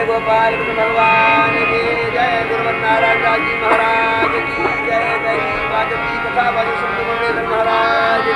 गोपाल भगवान की जय, गुरुवत नारायण जी महाराज की जय, दैवी माधवी कथा बाजू सुब्रमण्य महाराज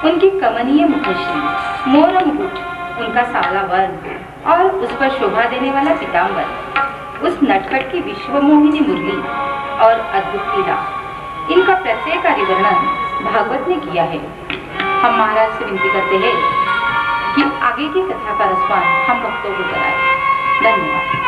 उनकी कमनीय मुखश्री, मोर मुकुट, उनका सावला वर्ण और उस पर शोभा देने वाला पीताम्बर, उस नटखट की विश्वमोहिनी मुरली और अद्भुत क्रीड़ा, इनका प्रत्ययकारी वर्णन भागवत ने किया है। हम महाराज से विनती करते हैं कि आगे की कथा का रसपान हम भक्तों को कराएं। धन्यवाद।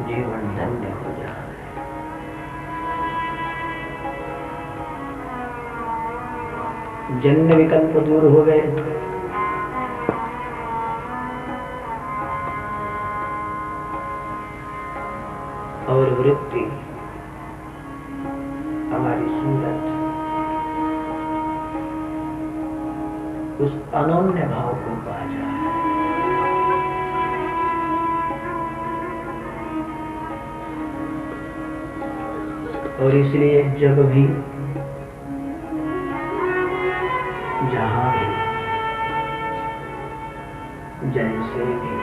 जीवन धन्य हो जाए। जन्य विकल्प दूर हो गए, और वृत्ति हमारी सूरत उस अनन्य भाव को पा जाए। और इसलिए जब भी, जहां भी, जैसे भी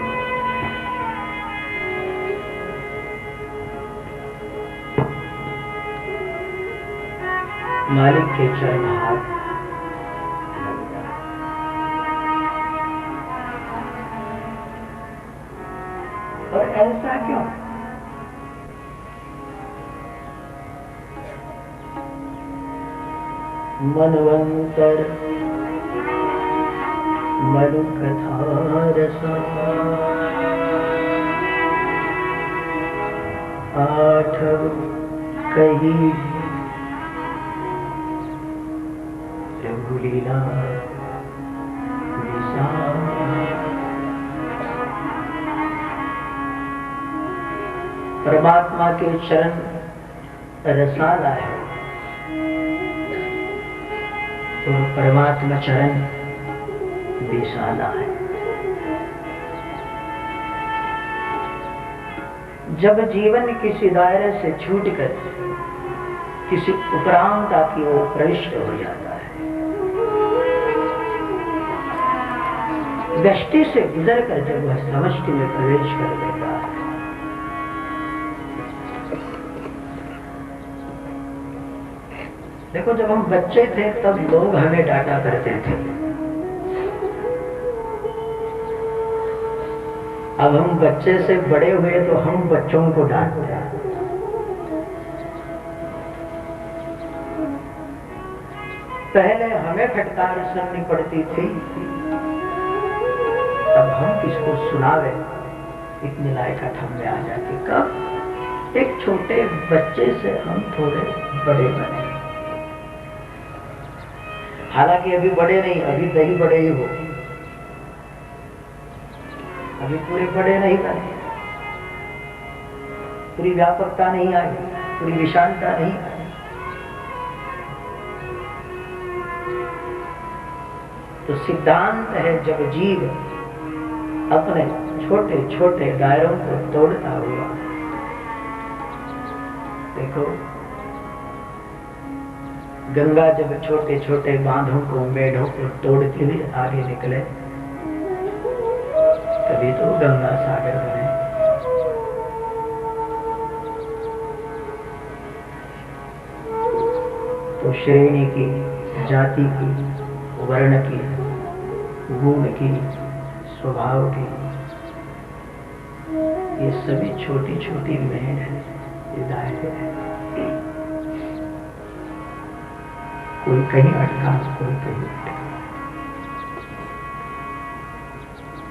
मालिक के चरण हाथ लग जाए, और ऐसा क्यों? मनवंतर मनु कथा रसा, आठव कही लीला परमात्मा के चरण रसाला है, तो परमात्मा चरण विशाला है। जब जीवन किसी दायरे से छूटकर किसी उपरांता की ओर प्रविष्ट हो जाता है, व्यष्टि से गुजरकर जब वह समष्टि में प्रवेश कर देता है, देखो जब हम बच्चे थे तब लोग हमें डांटा करते थे, अब हम बच्चे से बड़े हुए तो हम बच्चों को डांटते हैं। पहले हमें फटकार सुननी पड़ती थी, तब हम किसको सुनावे इतनी लायकात हम में आ जाती। कब? एक छोटे बच्चे से हम थोड़े बड़े बने। हालांकि अभी बड़े नहीं, अभी दही बड़े ही हो, अभी पूरे बड़े नहीं बने, पूरी व्यापकता नहीं आई, पूरी विशालता नहीं आई। तो सिद्धांत है जब जीव अपने छोटे छोटे दायरों को तोड़ता हुआ, देखो गंगा जब छोटे छोटे बांधों को, मेढ़ों को तोड़ते हुए आगे निकले, तभी तो गंगा सागर बने। तो श्रेणी की, जाति की, वर्ण की, गुण की, स्वभाव की, ये सभी छोटी छोटी मेढ़ है, ये दायरे है। कोई कहीं अटका, कोई कहीं अटका।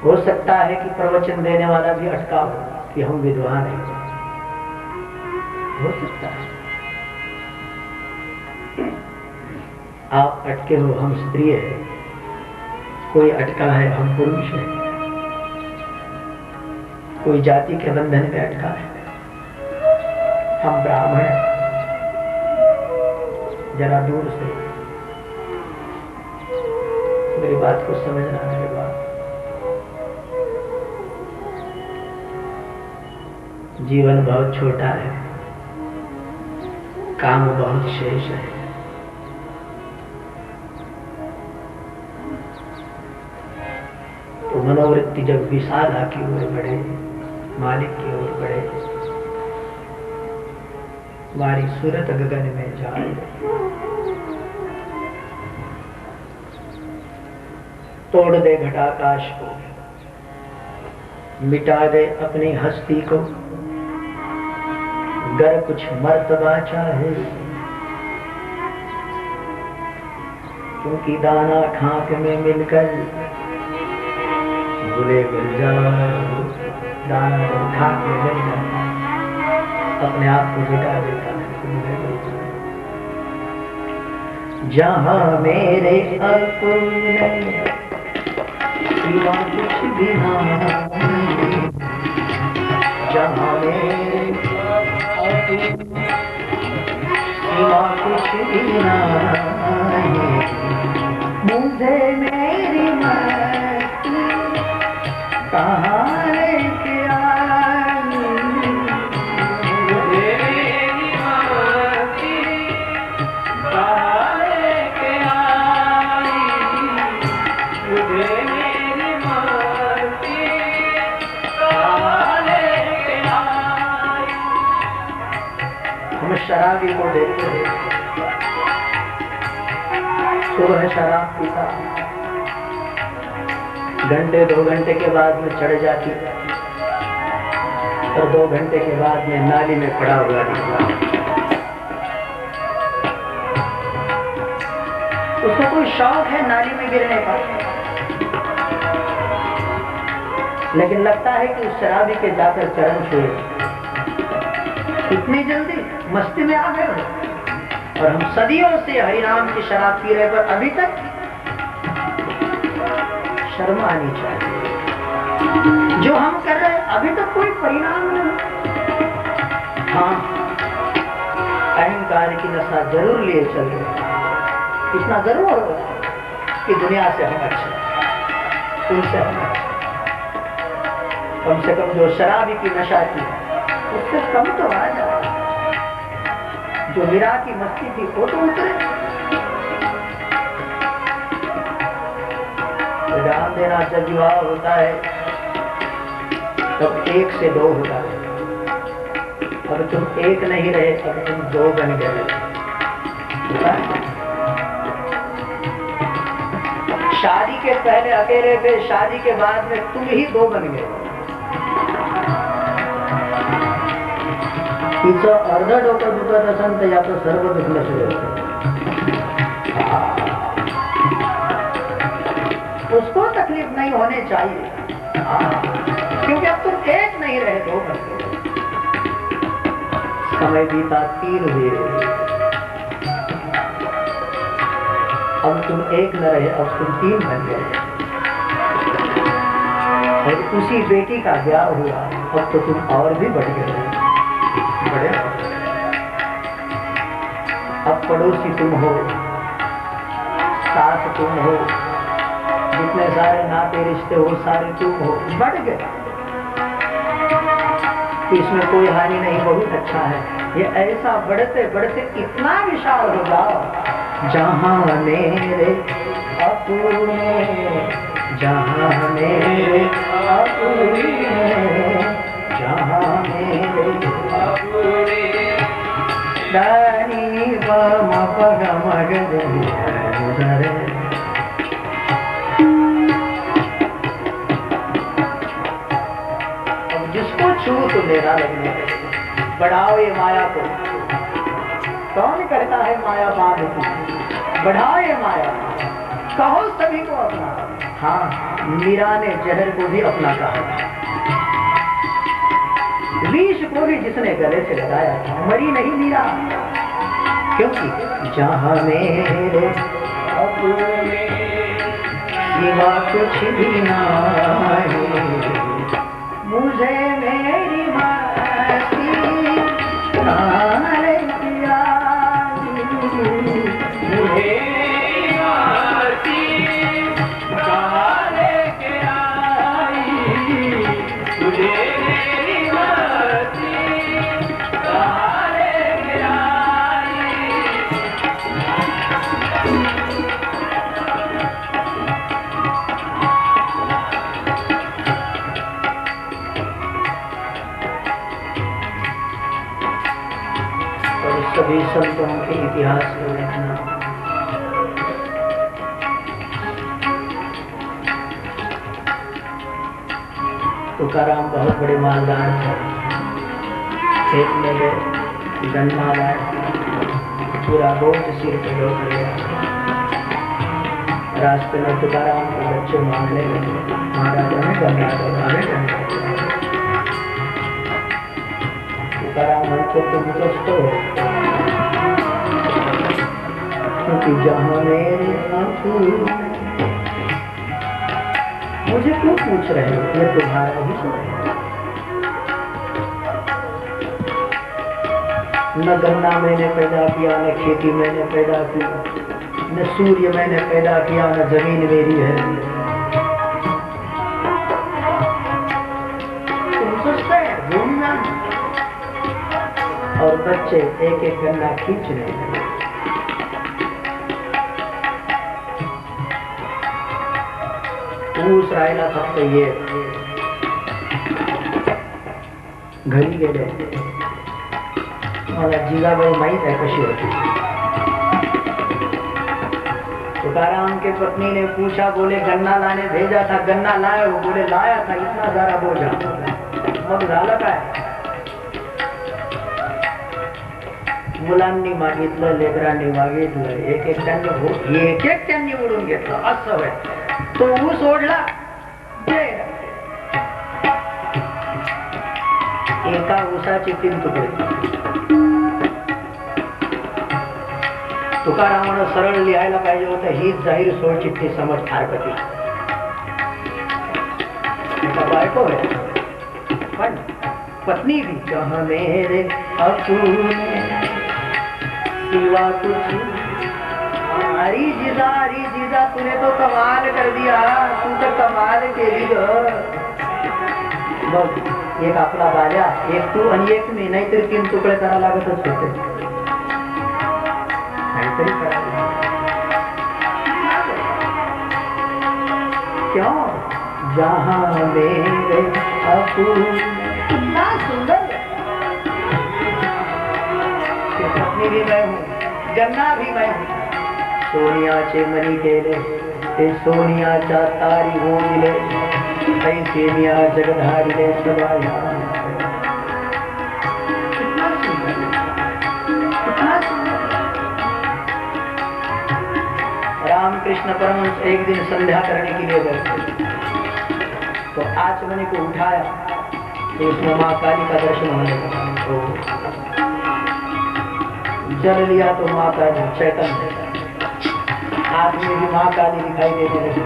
हो सकता है कि प्रवचन देने वाला भी अटका हो कि हम विद्वान हैं, हो सकता है। आप अटके हो, हम स्त्री है। कोई अटका है, हम पुरुष है। कोई जाति के बंधन में अटका है, हम ब्राह्मण हैं। जरा दूर से मेरी बात को समझना है। बात जीवन बहुत छोटा है, काम बहुत शेष है। तो मनोवृत्ति जब विशाला की ओर बढ़े, मालिक की ओर बढ़े, हमारी सूरत गगन में जाए, तोड़ दे घटाकाश को, मिटा दे अपनी हस्ती को, गर कुछ मर्तबा चाहे, क्योंकि दाना खाक में मिलकर बुले गुलजार, दाना खाक में मिल जाता, अपने आप को मिटा देता है। जहाँ मेरे अपने सिवा कुछ भी नहीं, जहाँ मेरे अपने सिवा कुछ भी नहीं, मुझे मेरी मस्ती कहाँ लेके आई, मुझे मेरी मस्ती कहाँ लेके आई, मुझे मेरी मस्ती कहाँ लेके आई। हम शराबी को देखते हैं, सुबह शराब पीता, घंटे 2 घंटे के बाद में चढ़ जाती और 2 घंटे के बाद में नाली में पड़ा हुआ दिखता। उसको कोई शौक है नाली में गिरने का, लेकिन लगता है कि उस शराबी के जाकर चरण छुए, इतनी जल्दी मस्ती में आ गए। और हम सदियों से हरिनाम की शराब पी रहे, पर अभी तक शर्म आनी चाहिए। जो हम कर रहे हैं अभी तक कोई परिणाम नहीं। हाँ, अहंकार की नशा जरूर लिए चल रहे, इतना जरूर होगा कि दुनिया से हम अच्छे, उनसे हम अच्छे। कम से कम जो शराबी की नशा थी उससे कम तो आ जाए, जो मीरा की मस्ती थी वो तो उतरे। ध्यान देना, जब विवाह होता है तब 1 से 2 होता है, अब तुम 1 नहीं रहे, अब तुम 2 बन गए। शादी के पहले अकेले थे, शादी के बाद में तुम ही 2 बन गए। तिचं अर्ध डोकं दुखत असेल तर याचं सर्व दुखणं सुरू होतं। उसको तकलीफ नहीं होने चाहिए, क्योंकि अब तुम 1 नहीं रहे, 2 बन गए। समय बीता 3 हुए, अब तुम 1 न रहे, अब तुम 3 बन गए। और उसी बेटी का ब्याह हुआ, अब तो तुम और भी बढ़ गए, बड़े। अब पड़ोसी तुम हो, सास तुम हो, जितने सारे नाते रिश्ते हो सारे तुम हो, बढ़ गए। इसमें कोई हानि नहीं, बहुत अच्छा है। ये ऐसा बढ़ते बढ़ते इतना विशाल हो जाओ, जहाँ मेरे अपने, जहाँ मेरे अपने, जहाँ मेरे अपने, दानी बम पग मग दे। जिसको छू तो मेरा लगने, बढ़ाओ ये माया को। कौन करता है माया बांध की, बढ़ाओ ये माया, कहो सभी को अपना। हाँ, मीरा ने जहर को भी अपना कहा, विष को भी जिसने गले से लगाया, मरी नहीं मीरा, क्योंकि जहाँ मेरे अपने सिवा कुछ भी नहीं, मुझे मेरी मस्ती कहाँ लेके आई, मुझे मेरी मस्ती कहाँ लेके आई, मुझे मेरी मस्ती कहाँ लेके आई। सभी संतों के इतिहास को देखना, तुकाराम बहुत बड़े मालदार थे, खेत में गए, गन्ना लाए, पूरा बोझ सिर पे ढोकर लिया। रास्ते में तुकाराम के बच्चे मांगने लगे, महाराज हमें गन्ना दो, हमें गन्ना दो। तुकाराम म्हणतो तुम्हीच असतो, क्योंकि जहां मेरे आंसू, मुझे क्यों पूछ रहे हो, ये तुम्हारा ही तो है। न गन्ना मैंने पैदा किया, न खेती मैंने पैदा की, न सूर्य मैंने पैदा किया, न जमीन मेरी है। तुम सोचते हैं घूमना, और बच्चे एक एक गन्ना खींच रहे हैं। ऊस राहिला फक्त ये घरी गेले, मला जिजाबाई माहित है कशी होती। तुकाराम के पत्नी ने पूछा, बोले गन्ना लाने भेजा था, गन्ना लाया? वो बोले लाया था, इतना सारा बोझा। मग झालं काय? मुलांनी मागितलं, लेकरांनी मागितलं, एक एक त्यांनी ओढून घेतलं, असं होय। तो ऊस ओढला, एका ऊसाचे 3 तुकडे। तुकारामानं सरळ लिहायला पाहिजे होतं, हीच जाहीर सोडचिठ्ठी समज फारकती। बायको आहे, पण पत्नी भी जहां मेरे अपने सिवा कुछ। अरे जीजा तूने तो कमाल कर दिया, तू तो कमाल केली ग। बघ, एक आपला बाल्या, एक तू आणि एक मी, नाहीतरी 3 तुकडे करायला लागतच होते, नाहीतरी करायला। क्यों? जहां मेरे अपने, कितना सुंदर। पत्नी भी मैं हूँ, गन्ना भी मैं हूँ। सोनियाचे मनी केले, ते सोनियाच्या तारी होईले, ऐसे मिया जगधारिले सबाया। कितना सुंदर, कितना सुंदर। रामकृष्ण परमहंस एक दिन संध्या करने के लिए गए, तो आचमनी को उठाया, तो उसमें माँ काली का दर्शन होने लगा। जल लिया तो माँ काली चैतन्य, हाथ में भी माँ काली दिखाई देने लगी।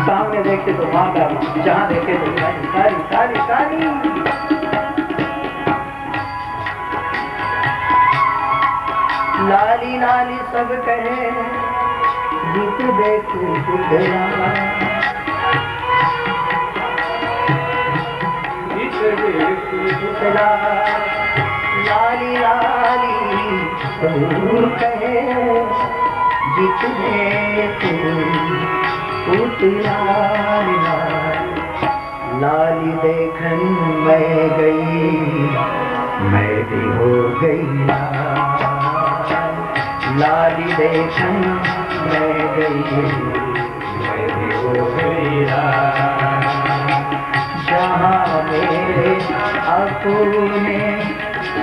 सामने देखते तो माँ काली, जहाँ देखे तो काली काली काली काली। लाली लाली सब कहे, गीत देखो बुढ़ा, लाली लाली सब कहे, जितने लाली देखन मैं गई, मैं भी हो गई। लाली देखन मैं गई, मैं भी हो गई। जहाँ मेरे अपने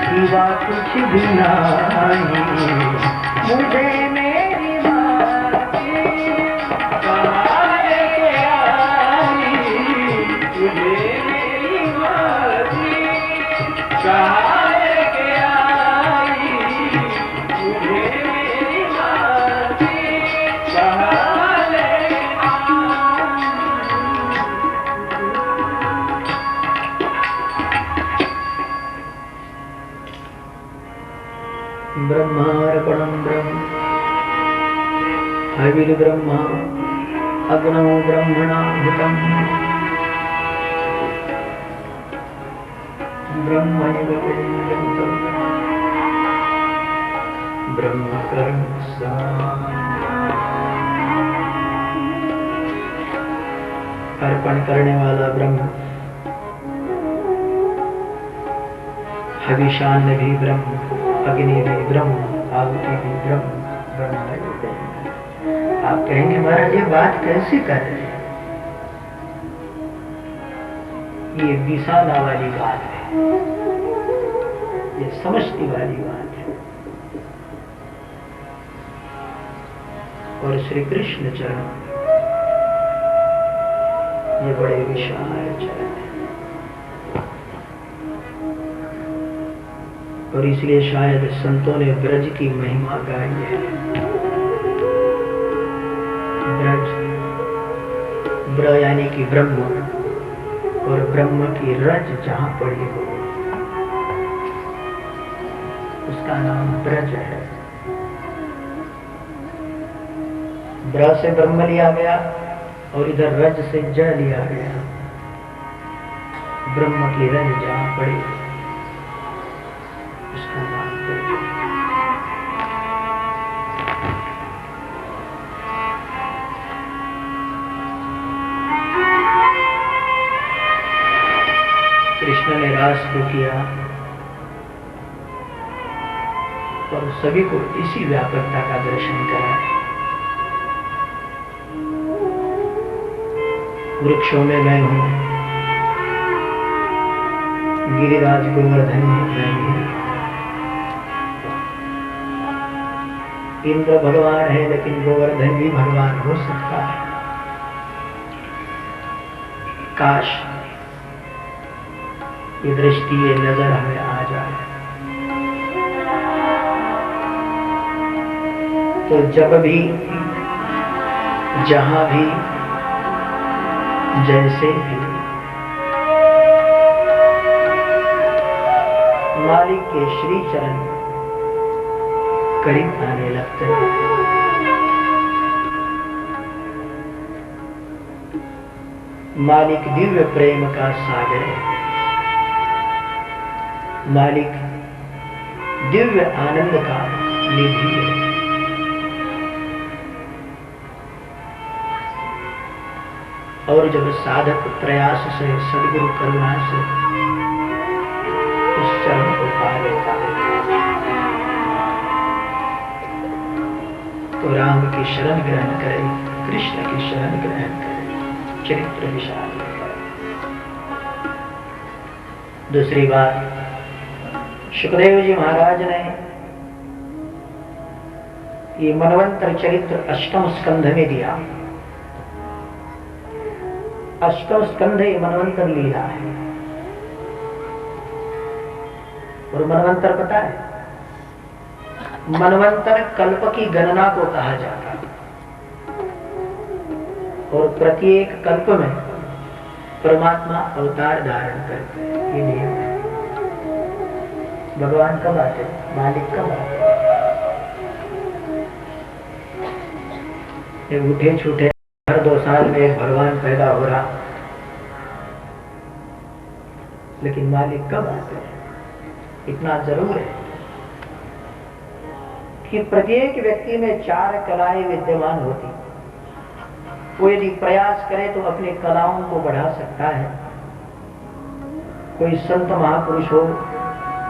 सिवा कुछ भी नहीं, मुझे मेरी बातें कहाँ लेके आई, मुझे मेरी बातें कहाँ लेके आई, मुझे मेरी बातें कहाँ लेके आई। ब्रह्मार्पणं ब्रह्म हविर् ब्रह्म अग्नौ ब्रह्मणाहुतं ब्रह्मैव वेदं ब्रह्मकर्म अर्पण करने वाला ब्रह्म, हविषान्न भी ब्रह्म, अग्नि भी ब्रह्म, आहुति भी ब्रह्म, ब्रह्म। आप कहेंगे महाराज ये बात कैसे कर रहे हैं? ये विसाला वाली बात है, ये समझती वाली बात है। और श्री कृष्ण चरण ये बड़े विशाल चरण है। और इसलिए शायद संतों ने ब्रज की महिमा गाई है। ब्रज, ब्र यानी कि ब्रह्म, और ब्रह्म की रज जहां पड़ी हो उसका नाम ब्रज है। ब्र से ब्रह्म लिया गया और इधर रज से ज लिया गया। ब्रह्म की रज जहां पड़ी उसका नाम ब्रज है। कृष्ण ने रास को किया और सभी को इसी व्यापकता का दर्शन करा। वृक्षों में मैं हूं, गिरिराज गोवर्धन मैं हूं। इंद्र भगवान है लेकिन गोवर्धन भी भगवान हो सकता है। काश ये दृष्टि, ये नजर हमें आ जाए तो जब भी, जहां भी, जैसे भी मालिक के श्री चरण करीब आने लगते हैं, मालिक दिव्य प्रेम का सागर है। मालिक दिव्य आनंद का निधि है। और जब साधक प्रयास से, सदगुरु करुणा से उस चरण को पा लेता है तो राम की शरण ग्रहण करे, कृष्ण की शरण ग्रहण करे, चरित्र विशाल होता है। दूसरी बात, सुखदेव जी महाराज ने ये मनवंतर चरित्र अष्टम स्कंध में दिया। अष्टम स्कंध ये मनवंतर लीला है। और मनवंतर पता है, मनवंतर कल्प की गणना को कहा जाता है और प्रत्येक कल्प में परमात्मा अवतार धारण करते हैं। ये नियम है। भगवान कब आते, मालिक कब आते, ये उठे छूटे हर 2 साल में एक भगवान पैदा हो रहा, लेकिन मालिक कब आते हैं? इतना जरूर है कि प्रत्येक व्यक्ति में 4 कलाएं विद्यमान होती। वो यदि प्रयास करे तो अपनी कलाओं को बढ़ा सकता है। कोई संत महापुरुष हो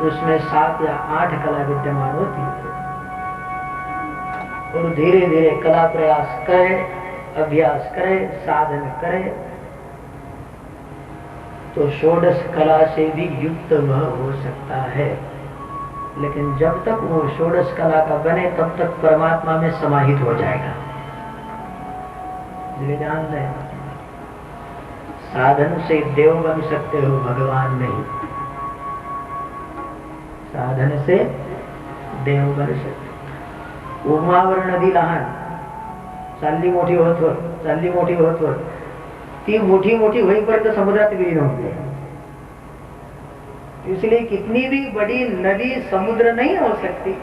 उसमें 7 या 8 कला विद्यमान होती और धीरे धीरे कला प्रयास करे, अभ्यास करे, साधन करे तो षोडश कला से भी युक्त वह हो सकता है। लेकिन जब तक वो षोडश कला का बने तब तक परमात्मा में समाहित हो जाएगा। ध्यान दें, साधन से देव बन सकते हो, भगवान नहीं। साधन से देव बन सकते। उमावर नदी लहान, चालली मोठी होत ती मोठी होईपर्यंत समुद्रात विलीन होते। इसलिए कितनी भी बड़ी नदी समुद्र नहीं हो सकती,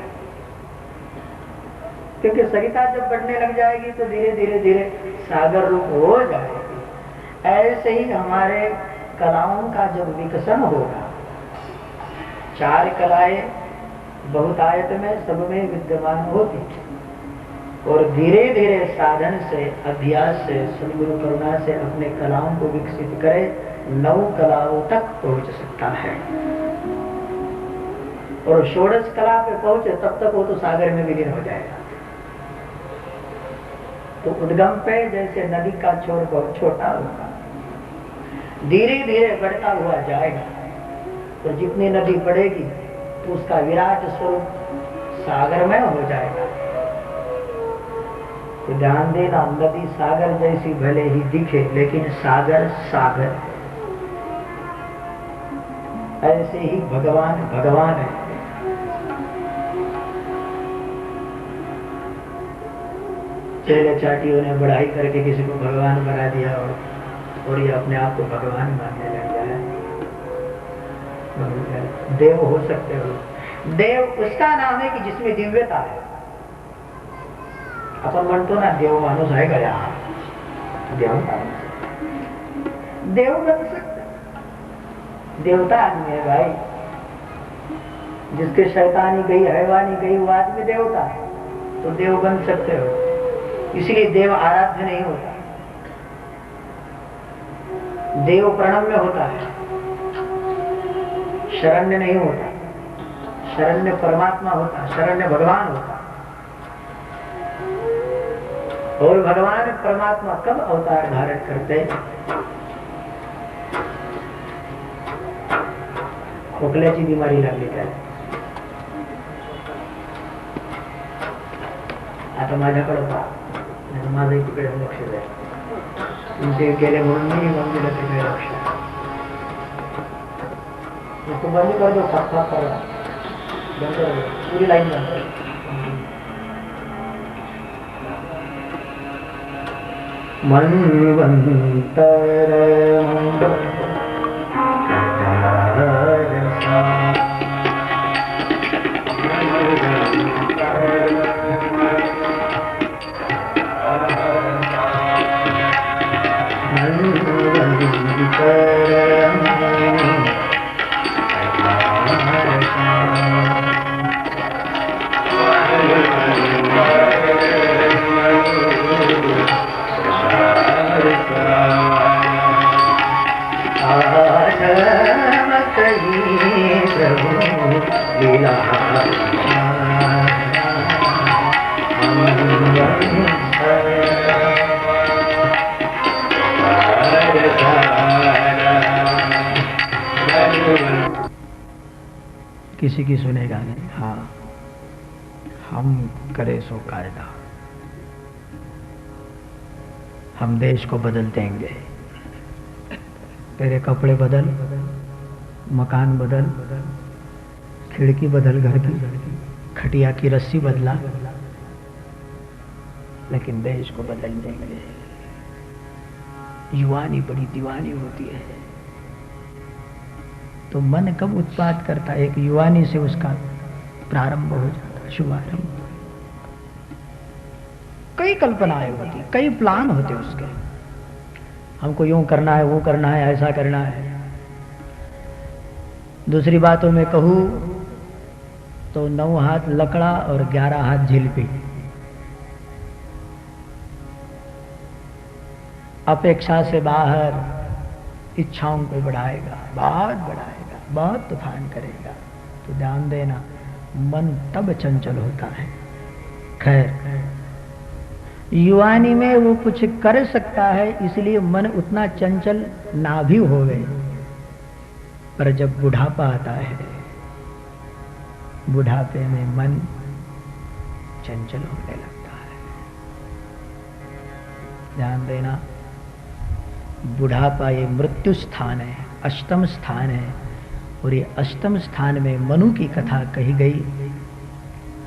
क्योंकि सरिता जब बढ़ने लग जाएगी तो धीरे धीरे धीरे सागर रूप हो जाएगी। ऐसे ही हमारे कलाओं का जब विकसन होगा, 4 कलाएं बहुतायत में सब में विद्यमान होती और धीरे धीरे साधन से, अभ्यास से, सद्गुरु करुणा से अपने कलाओं को विकसित करे, 9 कलाओं तक पहुंच सकता है। और षोडश कला पे पहुंचे तब तक वो तो सागर में विलीन हो जाएगा। तो उद्गम पे जैसे नदी का छोर बहुत छोटा होगा, धीरे धीरे बढ़ता हुआ जाएगा। तो जितनी नदी बढ़ेगी तो उसका विराट स्वरूप सागरमय हो जाएगा। तो ध्यान देना, नदी सागर जैसी भले ही दिखे लेकिन सागर सागर, ऐसे ही भगवान भगवान है। चेले चाटियों ने बढ़ाई करके किसी को भगवान बना दिया और ये अपने आप को भगवान मानने लग जाए। देव हो सकते हो। देव उसका नाम है कि जिसमें दिव्यता है। अपन म्हणतो ना देव माणूस आहे गया, देव बन सकते, देवता आदमी है भाई। जिसके शैतानी गई हैवानी गई वो आदमी देवता है, तो देव बन सकते हो। इसलिए देव आराध्य नहीं होता, देव प्रणम्य होता है, शरण्य नहीं होता। शरण्य परमात्मा होता, शरण्य भगवान होता। और भगवान परमात्मा कब अवतार धारण करते? खोकल्याची बीमारी लागली त्याला, आता माझ्याकडे पहा, माझं तिकडे लक्ष द्या. तुमचे गेले म्हणून मी मंदिरात तिकडे लक्ष. तो बंद कर दो, साफ साफ करा, बंद कर दो, पूरी लाईन बंद कर. मनवंतर किसी की सुनेगा नहीं. हाँ, हम करे सो कायदा, हम देश को बदल देंगे. तेरे कपड़े बदल, मकान बदल, खिड़की बदल, घर की खटिया की रस्सी बदला, लेकिन देश को बदल देंगे. युवानी बड़ी दीवानी होती है. तो मन कब उत्पाद करता है? एक युवानी से उसका प्रारंभ हो जाता है, शुभारंभ. कई कल्पनाएं होती, कई प्लान होते उसके. हमको यूं करना है, वो करना है, ऐसा करना है. दूसरी बातों में कहूं तो 9 हाथ लकड़ा और 11 हाथ झिलपी. अपेक्षा से बाहर इच्छाओं को बढ़ाएगा, बहुत बढ़ाएगा, बहुत तूफान करेगा. तो ध्यान देना, मन तब चंचल होता है. खैर, युवानी में वो कुछ कर सकता है, इसलिए मन उतना चंचल ना भी होवे. पर जब बुढ़ापा आता है, बुढ़ापे में मन चंचल होने लगता है. ध्यान देना, बुढ़ापा ये मृत्यु स्थान है, अष्टम स्थान है. और ये अष्टम स्थान में मनु की कथा कही गई,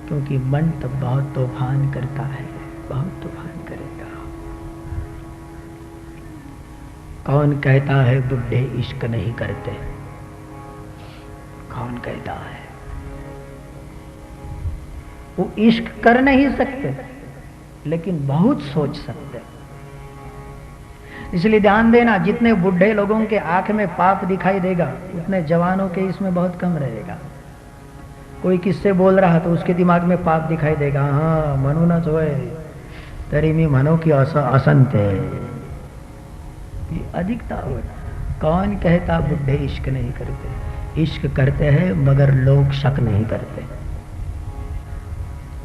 क्योंकि मन तब बहुत तूफान करता है, बहुत तूफान करेगा. कौन कहता है बुढ़े इश्क नहीं करते? कौन कहता है? वो इश्क कर नहीं सकते, लेकिन बहुत सोच सकते. इसलिए ध्यान देना, जितने बुढ़े लोगों के आंख में पाप दिखाई देगा, उतने जवानों के इसमें बहुत कम रहेगा. कोई किससे बोल रहा तो उसके दिमाग में पाप दिखाई देगा. हाँ, म्हणूनच होय तरी मी म्हणो की असंते. ये अधिकता हो. कौन कहता बुढ़े इश्क नहीं करते? इश्क करते हैं, मगर लोग शक नहीं करते.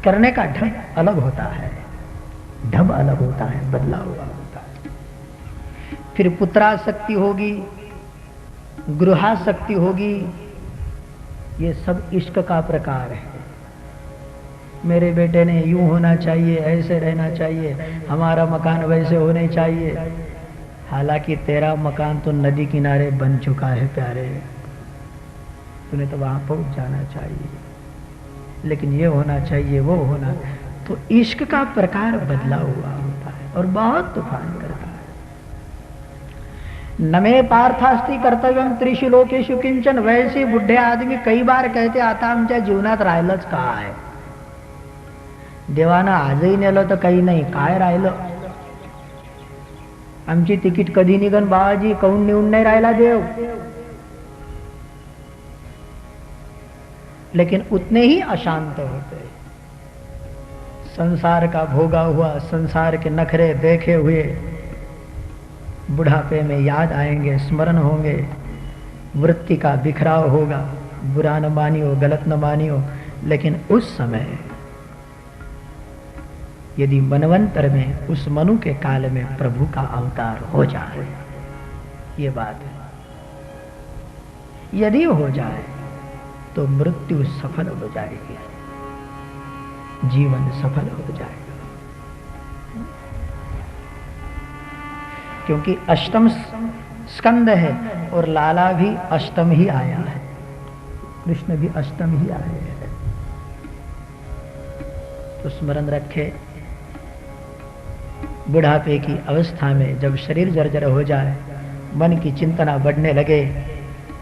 करने का ढंग अलग होता है, ढंग अलग होता है, बदला हुआ होता है. फिर पुत्राशक्ति होगी, गृहाशक्ति होगी. ये सब इश्क का प्रकार है. मेरे बेटे ने यूं होना चाहिए, ऐसे रहना चाहिए, हमारा मकान वैसे होने चाहिए. हालांकि तेरा मकान तो नदी किनारे बन चुका है प्यारे, तूने तो वहां पहुंच जाना चाहिए. लेकिन ये होना चाहिए, वो होना. तो इश्क का प्रकार बदला हुआ होता है और बहुत तूफान करता है। नमे पार्थास्ति कर्तव्यम त्रिशु लोकेशु किंचन, वैसे बुढ़े आदमी कई बार कहते आता आमच्या जीवनात राहिलंच काय, देवानं आजही नेलं तर काही नाही, काय राहिलं, आमची तिकीट कधी निघन बाबाजी, काऊन नेऊन नाही राहिला देव। लेकिन उतने ही अशांत होते, संसार का भोगा हुआ, संसार के नखरे देखे हुए बुढ़ापे में याद आएंगे, स्मरण होंगे, वृत्ति का बिखराव होगा, बुरा न मानियो, गलत न मानियो। लेकिन उस समय यदि मनवंतर में उस मनु के काल में प्रभु का अवतार हो जाए, ये बात है, यदि हो जाए तो मृत्यु सफल हो जाएगी, जीवन सफल हो जाएगा। क्योंकि अष्टम स्कंद है और लाला भी अष्टम ही आया है, कृष्ण भी अष्टम ही आए हैं। तो स्मरण रखे, बुढ़ापे की अवस्था में जब शरीर जर्जर हो जाए, मन की चिंतना बढ़ने लगे,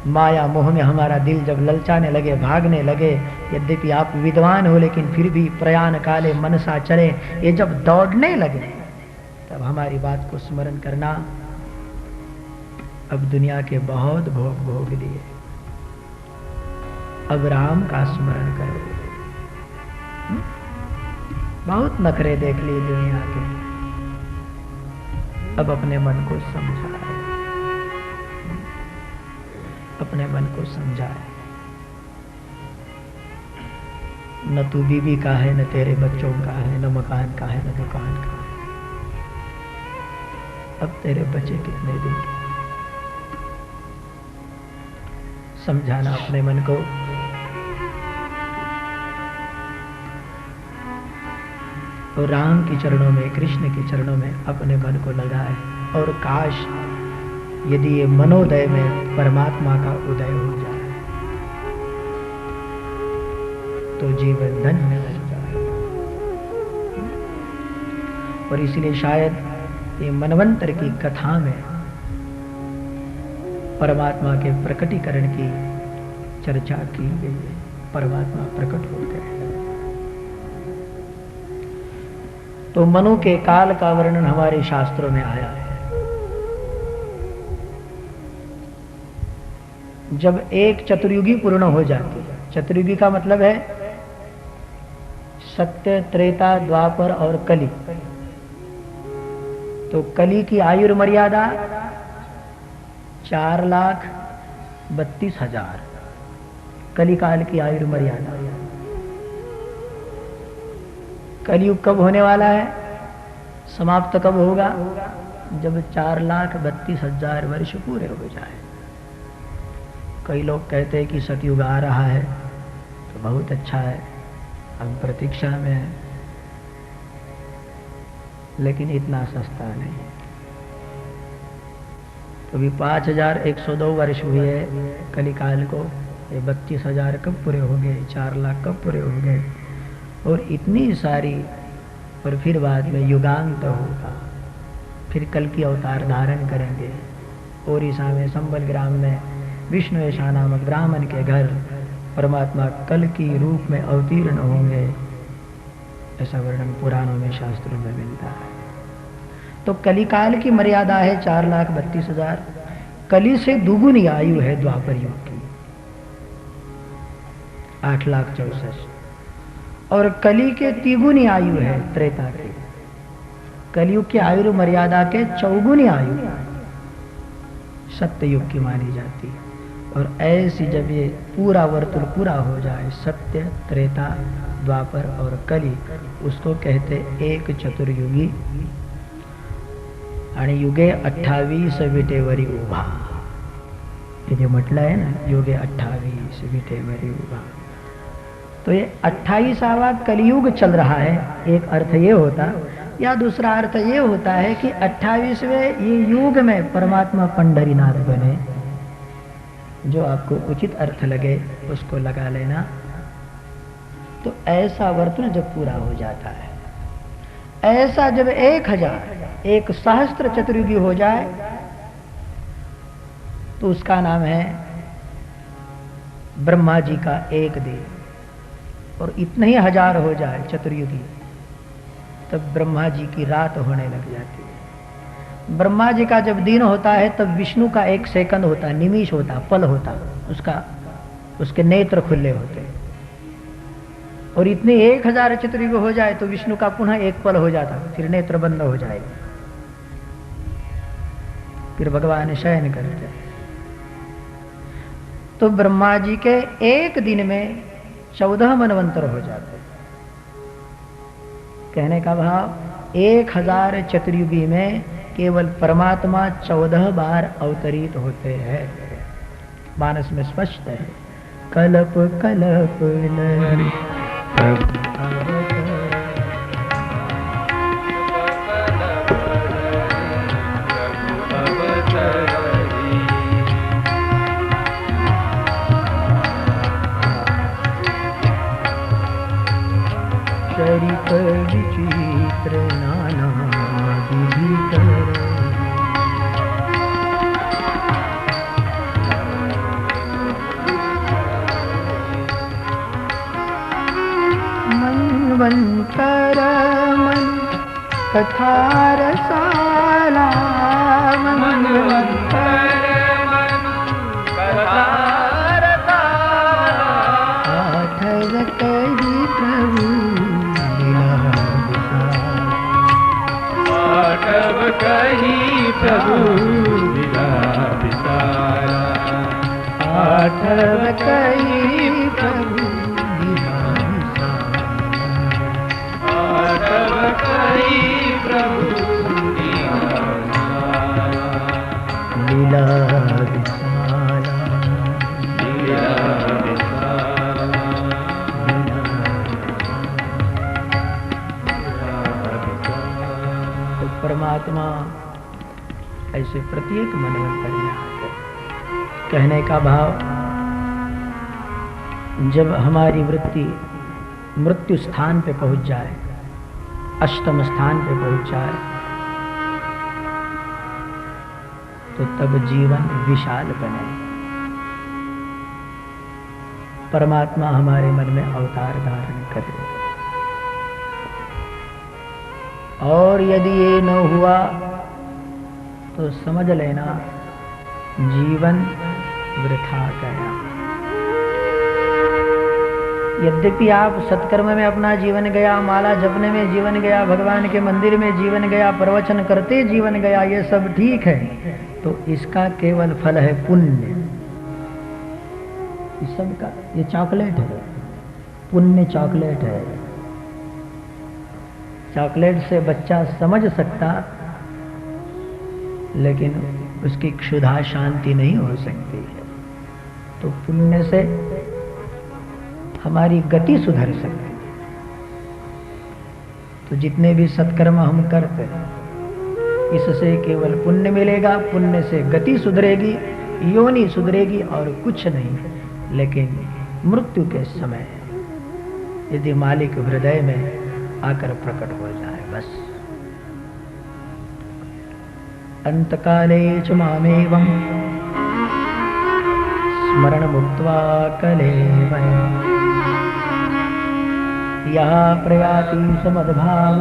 माया मोह में हमारा दिल जब ललचाने लगे, भागने लगे, यद्यपि आप विद्वान हो लेकिन फिर भी प्रयाण काले मनसा चले, ये जब दौड़ने लगे तब हमारी बात को स्मरण करना, अब दुनिया के बहुत भोग भोग लिए, अब राम का स्मरण करो। बहुत नखरे देख लिए दुनिया के, अब अपने मन को समझाए, अपने मन को समझाए। न तू बीवी का है, न तेरे बच्चों का है, न मकान का है, न दुकान का है, अब तेरे बचे कितने दिन के। समझाना अपने मन को। और राम के चरणों में, कृष्ण के चरणों में अपने मन को लगाए। और काश यदि ये मनोदय में परमात्मा का उदय हो जाए तो जीवन धन्य हो जाए। और इसलिए शायद ये मनवंतर की कथा में परमात्मा के प्रकटीकरण की चर्चा की गई है। परमात्मा प्रकट हो गए। तो मनु के काल का वर्णन हमारे शास्त्रों में आया है। जब एक चतुर्युगी पूर्ण हो जाती है, चतुर्युगी का मतलब है सत्य, त्रेता, द्वापर और कली। तो कली की आयु मर्यादा 4,32,000 कलिकाल की आयु मर्यादा। कलयुग कब होने वाला है, समाप्त कब होगा, जब 4,32,000 वर्ष पूरे हो जाए। कई लोग कहते हैं कि सतयुग आ रहा है, तो बहुत अच्छा है, हम प्रतीक्षा में हैं, लेकिन इतना सस्ता नहीं। कभी 5,102 वर्ष हुए कलिकाल को, ये 32,000 कब पूरे हो गए, 4 लाख कब पूरे हो गए, और इतनी सारी। और फिर बाद में युगांत होगा, फिर कल की अवतार धारण करेंगे। ओडिशा में संबल ग्राम में विष्णु ऐसा नामक ब्राह्मण के घर परमात्मा कल की रूप में अवतीर्ण होंगे, ऐसा वर्णन पुराणों में, शास्त्रों में मिलता है। तो कलिकाल की मर्यादा है 4,32,000। कली से दुगुनी आयु है द्वापर युग की, 8,64,000। और कली के तिगुनी आयु है त्रेता की। कलयुग की आयु मर्यादा के चौगुनी आयु सत्य युग की मानी जाती है। और ऐसी जब ये पूरा वर्तुल पूरा हो जाए, सत्य, त्रेता, द्वापर और कली, उसको कहते एक चतुर्युगी। आणि युगे 28 विटेवरी उभा, ये जो म्हटलं आहे ना, युगे 28 विटेवरी उभा। तो ये 28वां कलियुग चल रहा है, एक अर्थ ये होता। या दूसरा अर्थ ये होता है कि 28वें ये युग में परमात्मा पंढरीनाथ बने। जो आपको उचित अर्थ लगे उसको लगा लेना। तो ऐसा वर्तुल जब पूरा हो जाता है ऐसा जब 1000 एक सहस्त्र चतुर्युगी हो जाए तो उसका नाम है ब्रह्मा जी का एक दिन। और इतने ही 1000 हो जाए चतुर्युगी तब ब्रह्मा जी की रात होने लग जाती है। ब्रह्मा जी का जब दिन होता है तब विष्णु का 1 सेकंड होता, निमिष होता, पल होता, उसके नेत्र खुले होते। और इतने 1000 चतुर्युग हो जाए तो विष्णु का पुनः 1 पल हो जाता, फिर नेत्र बंद हो जाएगा, फिर भगवान शयन करते। तो ब्रह्मा जी के एक दिन में 14 मनवंतर हो जाते। कहने का भाव 1000 चतुर्युगी में केवल परमात्मा 14 बार अवतरित होते हैं। मानस में स्पष्ट है, कल्प कल्प लहरी शरीक विचित्र नाना विधि कर मनवंतर मन कथा रसाला मनवंतर मन कथा रसाला आठव कही प्रभु आठव कही प्रभु लीला विसारा आठव कही प्रभु लीला आठव कही प्रभु लीला विसारा लीला परमात्मा ऐसे प्रत्येक मनवंतर में आकर कहने का भाव, जब हमारी वृत्ति मृत्यु स्थान पे पहुंच जाए, अष्टम स्थान पे पहुंच जाए, तो तब जीवन विशाल बने। परमात्मा हमारे मन में अवतार धारण करे। और यदि ये न हुआ तो समझ लेना जीवन वृथा गया। यद्यपि आप सत्कर्म में अपना जीवन गया, माला जपने में जीवन गया, भगवान के मंदिर में जीवन गया, प्रवचन करते जीवन गया, ये सब ठीक है, तो इसका केवल फल है पुण्य। इस सब का ये चॉकलेट है, पुण्य चॉकलेट है। चॉकलेट से बच्चा समझ सकता, लेकिन उसकी क्षुधा शांति नहीं हो सकती है। तो पुण्य से हमारी गति सुधर सकती है। तो जितने भी सत्कर्म हम करते हैं, इससे केवल पुण्य मिलेगा, पुण्य से गति सुधरेगी, योनि सुधरेगी और कुछ नहीं। लेकिन मृत्यु के समय यदि मालिक हृदय में आकर प्रकट हो जाए, बस अंतकाले च मामेवं स्मरण मुक्त्वा कलेवरम् यः प्रयाति समद्भाव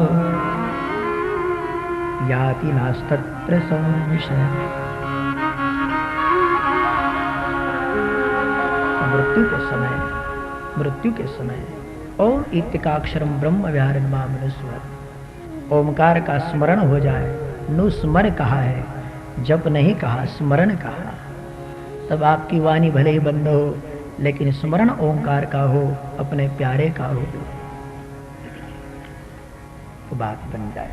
याति नास्तत्र संशय। मृत्यु के समय ओम इत्तिकाक्षरम ब्रह्म व्याहरण मामनुस्वर, ओमकार का स्मरण हो जाए। नुस्मर कहा है, जप नहीं कहा, स्मरण कहा। तब आपकी वाणी भले ही बंद हो, लेकिन स्मरण ओंकार का हो, अपने प्यारे का हो, तो बात बन जाए।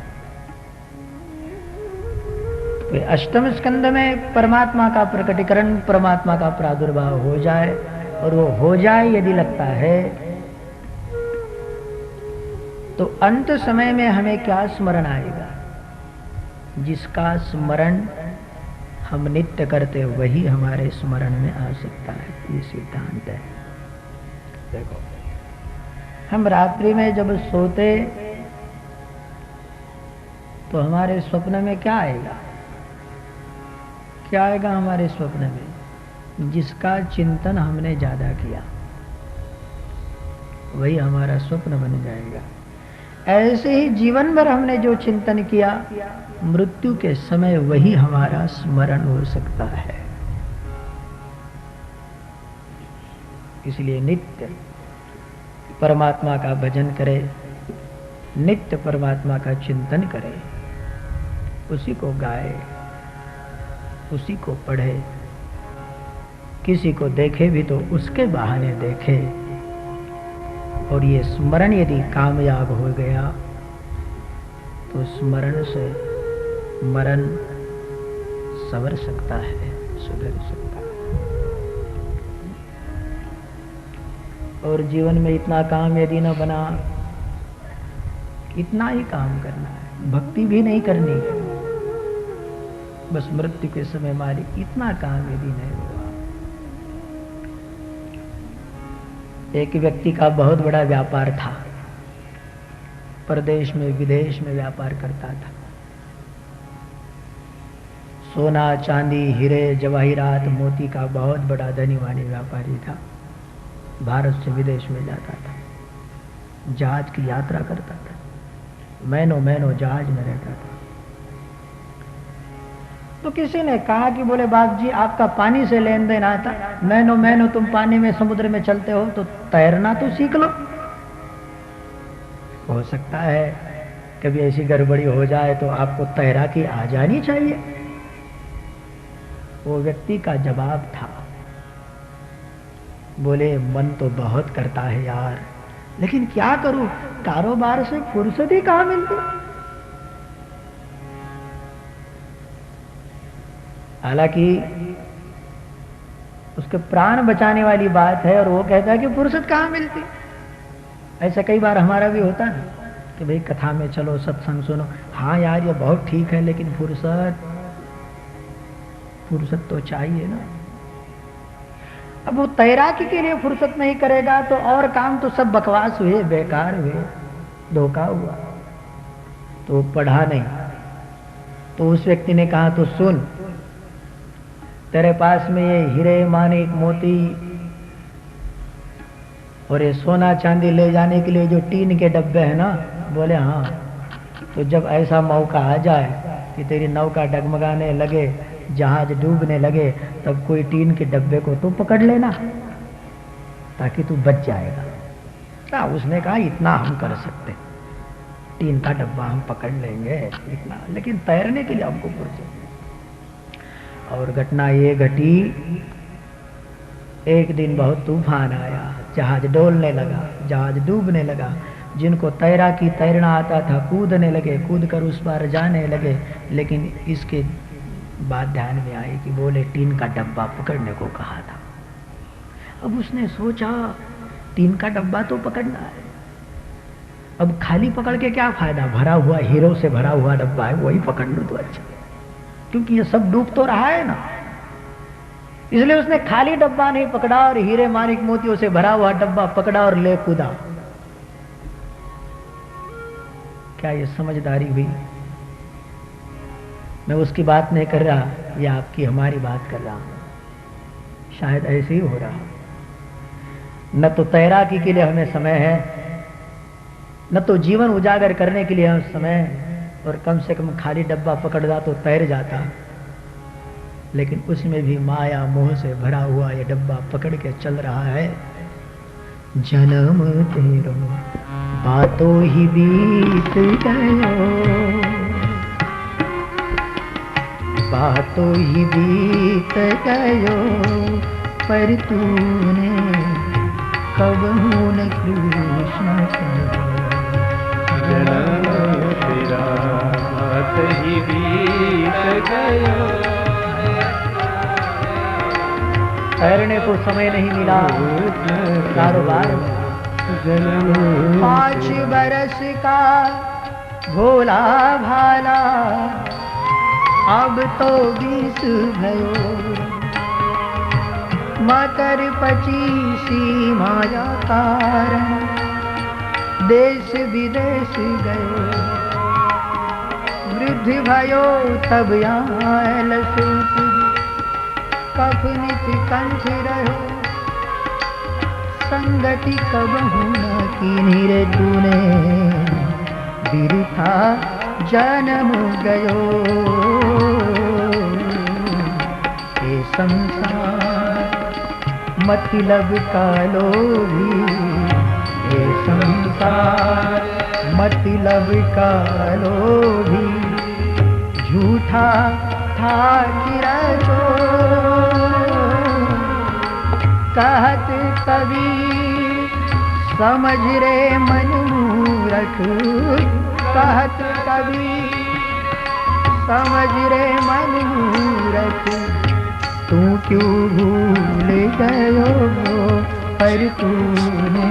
तो अष्टम स्कंद में परमात्मा का प्रकटीकरण, परमात्मा का प्रादुर्भाव हो जाए, और वो हो जाए यदि लगता है, तो अंत समय में हमें क्या स्मरण आएगा? जिसका स्मरण हम नित्य करते वही हमारे स्मरण में आ सकता है। ये सिद्धांत है। देखो, हम रात्रि में जब सोते तो हमारे स्वप्न में क्या आएगा? क्या आएगा हमारे स्वप्न में? जिसका चिंतन हमने ज्यादा किया वही हमारा स्वप्न बन जाएगा। ऐसे ही जीवन भर हमने जो चिंतन किया, मृत्यु के समय वही हमारा स्मरण हो सकता है। इसलिए नित्य परमात्मा का भजन करे, नित्य परमात्मा का चिंतन करे, उसी को गाए, उसी को पढ़े, किसी को देखे भी तो उसके बहाने देखे। और ये स्मरण यदि कामयाब हो गया तो स्मरण से मरण संवर सकता है, सुधर सकता है। और जीवन में इतना काम यदि न बना, इतना ही काम करना है, भक्ति भी नहीं करनी है, बस मृत्यु के समय मालिक, इतना काम यदि नहीं हुआ। एक व्यक्ति का बहुत बड़ा व्यापार था, प्रदेश में विदेश में व्यापार करता था। सोना चांदी हीरे जवाहिरात मोती का बहुत बड़ा धनी वाणी व्यापारी था। भारत से विदेश में जाता था, जहाज की यात्रा करता था, महीनों महीनों जहाज में रहता था। तो किसी ने कहा कि बोले बाप जी आपका पानी से लेन देन आता, महीनों महीनों तुम पानी में समुद्र में चलते हो, तो तैरना तो सीख लो। हो सकता है कभी ऐसी गड़बड़ी हो जाए तो आपको तैराकी आ जानी चाहिए। वो व्यक्ति का जवाब था, बोले मन तो बहुत करता है यार, लेकिन क्या करूं, कारोबार से फुर्सत ही कहां मिलती। हालांकि उसके प्राण बचाने वाली बात है और वो कहता है कि फुर्सत कहां मिलती। ऐसा कई बार हमारा भी होता है कि भाई कथा में चलो, सत्संग सुनो, हाँ यार ये बहुत ठीक है, लेकिन फुर्सत तो चाहिए ना। अब वो तैराकी के लिए फुर्सत नहीं करेगा तो और काम तो सब बकवास हुए, बेकार हुए, धोखा हुआ। तो पढ़ा नहीं। तो उस व्यक्ति ने कहा तो सुन, तेरे पास में ये हीरे मानिक मोती और ये सोना चांदी ले जाने के लिए जो टीन के डब्बे हैं ना, बोले हाँ, तो जब ऐसा मौका आ जाए कि तेरी नौका डगमगाने लगे, जहाज डूबने लगे, तब कोई टीन के डब्बे को तू पकड़ लेना ताकि तू बच जाएगा। क्या उसने कहा इतना हम कर सकते, टीन का डब्बा हम पकड़ लेंगे इतना, लेकिन तैरने के लिए हमको फुर्सत। और घटना ये घटी, एक दिन बहुत तूफान आया, जहाज डोलने लगा, जहाज डूबने लगा। जिनको तैराकी तैरना आता था कूदने लगे, कूद कर उस पार जाने लगे। लेकिन इसके बात ध्यान में आई कि बोले टीन का डब्बा पकड़ने को कहा था। अब उसने सोचा टीन का डब्बा तो पकड़ना है, अब खाली पकड़ के क्या फायदा, भरा हुआ हीरो से भरा हुआ डब्बा है, वही पकड़ लूं तो अच्छा, क्योंकि ये सब डूब तो रहा है ना। इसलिए उसने खाली डब्बा नहीं पकड़ा और हीरे मानिक मोतियों से भरा हुआ डब्बा पकड़ा और ले कूदा। क्या ये समझदारी हुई? मैं उसकी बात नहीं कर रहा, ये आपकी हमारी बात कर रहा हूं। शायद ऐसे ही हो रहा। न तो तैराकी के लिए हमें समय है, न तो जीवन उजागर करने के लिए हमें समय है, और कम से कम खाली डब्बा पकड़ता तो तैर जाता। लेकिन उसमें भी माया मोह से भरा हुआ ये डब्बा पकड़ के चल रहा है। जन्म तेरो बातों ही बीत गयो, बातों ही बीत गयो, पर तूने कब न कृष्ण कहो। जन्म तेरा बात ही बीत गयो, तैरने को समय नहीं मिला कारोबार में। 5 बरस का भोला भाला, अब तो 20 भयो, मकर 25 माया कारण, देश विदेश गयो। वृद्धि भयो तब आलस कफ नित कंठ रहो संगति कबहु न कीन्ही रे तूने बिरथा जन्म गयो ये संसार मतलब का लोभी ये संसार मतलब का लोभी झूठा था किरतो कहत कबीर समझ रे मन मूरख कहत कबीर समझ रे मन मूरख तू क्यों भूल गयो पर तूने